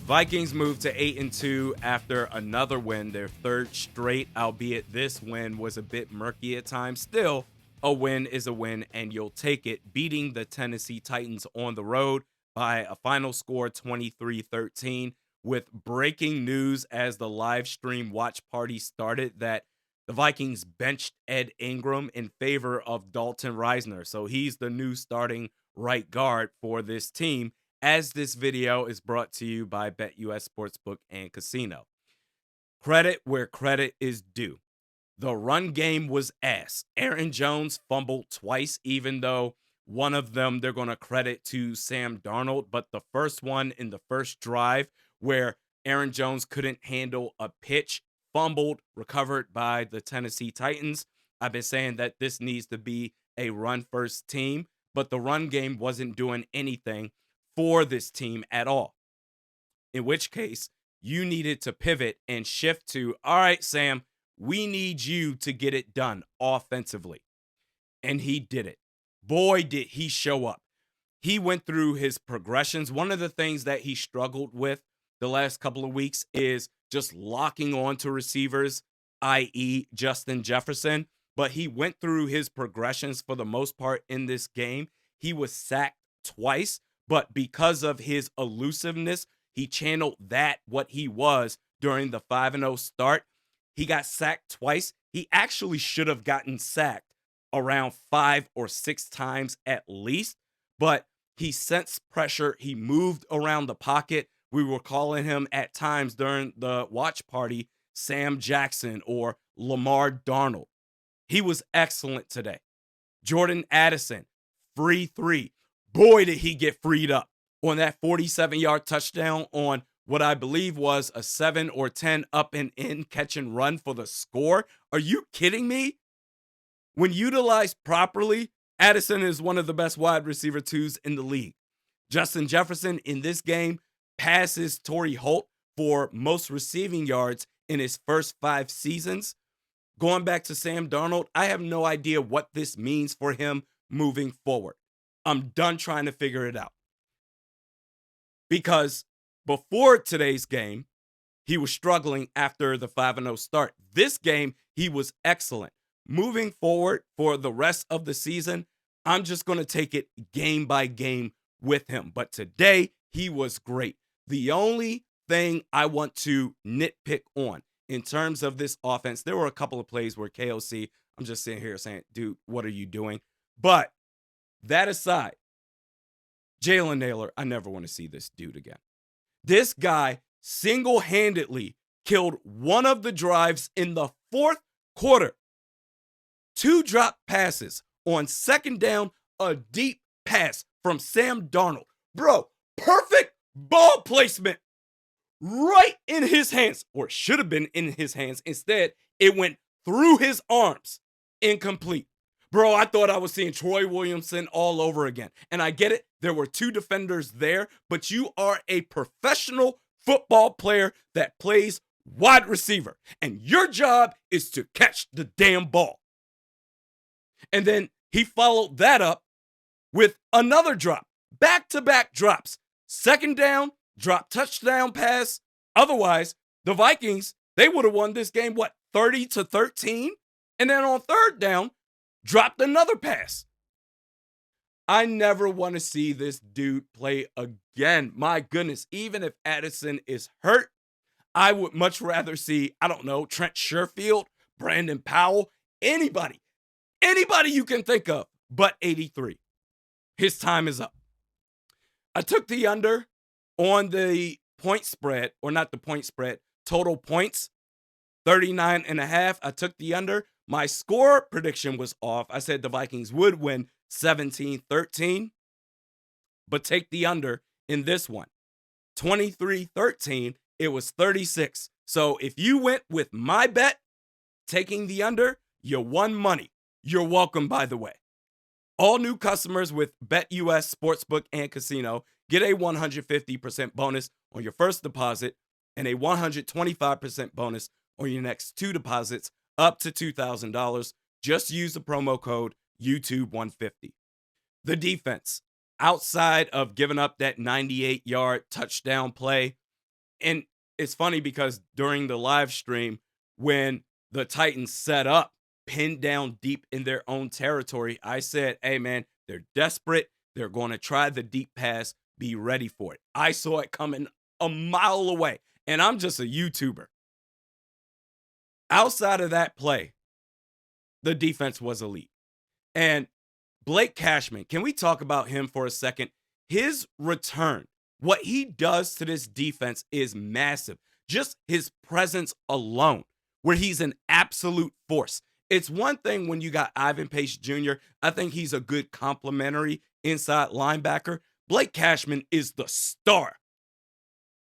Vikings moved to 8-2 after another win, their third straight, albeit this win was a bit murky at times. Still, a win is a win, and you'll take it, beating the Tennessee Titans on the road by a final score 23-13, with breaking news as the live stream watch party started that the Vikings benched Ed Ingram in favor of Dalton Reisner. So he's the new starting right guard for this team, as this video is brought to you by BetUS Sportsbook and Casino. Credit where credit is due. The run game was ass. Aaron Jones fumbled twice, even though one of them they're going to credit to Sam Darnold, but the first one in the first drive where Aaron Jones couldn't handle a pitch, fumbled, recovered by the Tennessee Titans. I've been saying that this needs to be a run-first team, but the run game wasn't doing anything for this team at all. In which case, you needed to pivot and shift to, all right, Sam, we need you to get it done offensively. And he did it. Boy, did he show up. He went through his progressions. One of the things that he struggled with the last couple of weeks is just locking on to receivers, i.e. Justin Jefferson. But he went through his progressions for the most part in this game. He was sacked twice. But because of his elusiveness, he channeled that, what he was during the 5-0 start. He got sacked twice. He actually should have gotten sacked around 5 or 6 times at least. But he sensed pressure. He moved around the pocket. We were calling him at times during the watch party Sam Jackson or Lamar Darnold. He was excellent today. Jordan Addison, free three. Boy, did he get freed up on that 47-yard touchdown on what I believe was a 7 or 10 up and in catch and run for the score. Are you kidding me? When utilized properly, Addison is one of the best wide receiver twos in the league. Justin Jefferson in this game passes Torrey Holt for most receiving yards in his first 5 seasons. Going back to Sam Darnold, I have no idea what this means for him moving forward. I'm done trying to figure it out. Because before today's game, he was struggling after the 5-0 start. This game, he was excellent. Moving forward for the rest of the season, I'm just going to take it game by game with him. But today, he was great. The only thing I want to nitpick on in terms of this offense, there were a couple of plays where KOC, I'm just sitting here saying, dude, what are you doing? But that aside, Jalen Nailor, I never want to see this dude again. This guy single-handedly killed one of the drives in the fourth quarter. 2 drop passes on second down, a deep pass from Sam Darnold. Bro, perfect ball placement right in his hands, or it should have been in his hands. Instead, it went through his arms, incomplete. Bro, I thought I was seeing Troy Williamson all over again. And I get it. There were 2 defenders there, but you are a professional football player that plays wide receiver. And your job is to catch the damn ball. And then he followed that up with another drop. Back-to-back drops. Second down, drop touchdown pass. Otherwise, the Vikings, they would have won this game, 30-13? And then on third down, dropped another pass. I never want to see this dude play again. My goodness, even if Addison is hurt, I would much rather see, I don't know, Trent Sherfield, Brandon Powell, anybody you can think of, but 83. His time is up. I took the under on the point spread, or not the point spread, total points, 39.5. I took the under. My score prediction was off. I said the Vikings would win 17-13, but take the under in this one. 23-13, it was 36. So if you went with my bet, taking the under, you won money. You're welcome, by the way. All new customers with BetUS Sportsbook and Casino get a 150% bonus on your first deposit and a 125% bonus on your next 2 deposits up to $2,000. Just use the promo code YouTube150. The defense, outside of giving up that 98-yard touchdown play, And it's funny because during the live stream, when the Titans set up, pinned down deep in their own territory, I said, hey, man, they're desperate. They're going to try the deep pass. Be ready for it. I saw it coming a mile away, and I'm just a YouTuber. Outside of that play, the defense was elite. And Blake Cashman, can we talk about him for a second? His return, what he does to this defense is massive. Just his presence alone, where he's an absolute force. It's one thing when you got Ivan Pace Jr. I think he's a good complementary inside linebacker. Blake Cashman is the star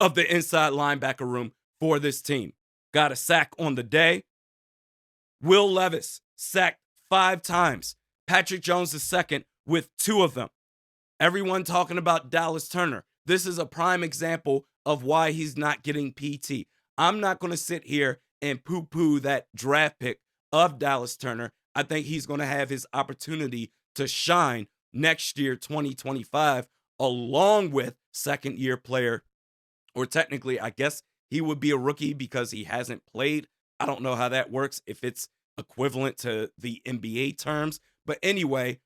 of the inside linebacker room for this team. Got a sack on the day. Will Levis sacked 5 times. Patrick Jones II with 2 of them. Everyone talking about Dallas Turner. This is a prime example of why he's not getting PT. I'm not going to sit here and poo-poo that draft pick of Dallas Turner. I think he's going to have his opportunity to shine next year, 2025, along with second-year player, or technically, I guess he would be a rookie because he hasn't played. I don't know how that works, if it's equivalent to the NBA terms. But anyway,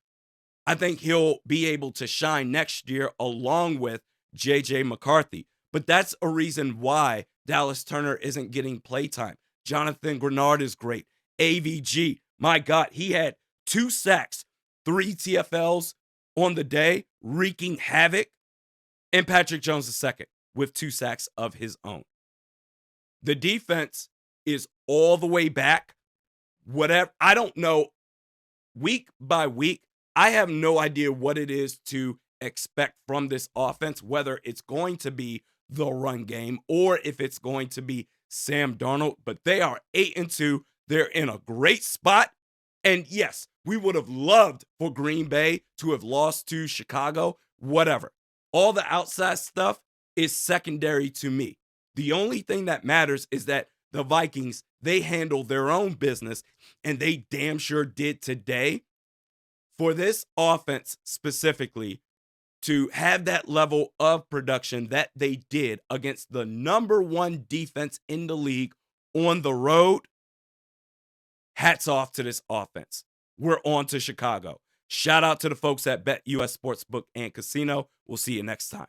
I think he'll be able to shine next year along with JJ McCarthy. But that's a reason why Dallas Turner isn't getting playtime. Jonathan Grenard is great. AVG, my God, he had 2 sacks, 3 TFLs on the day, wreaking havoc. And Patrick Jones II with 2 sacks of his own. The defense is all the way back. Whatever, I don't know, week by week, I have no idea what it is to expect from this offense, whether it's going to be the run game or if it's going to be Sam Darnold. But they are 8-2. They're in a great spot. And yes, we would have loved for Green Bay to have lost to Chicago, whatever. All the outside stuff is secondary to me. The only thing that matters is that the Vikings, they handle their own business, and they damn sure did today. For this offense specifically to have that level of production that they did against the number 1 defense in the league on the road, hats off to this offense. We're on to Chicago. Shout out to the folks at BetUS Sportsbook and Casino. We'll see you next time.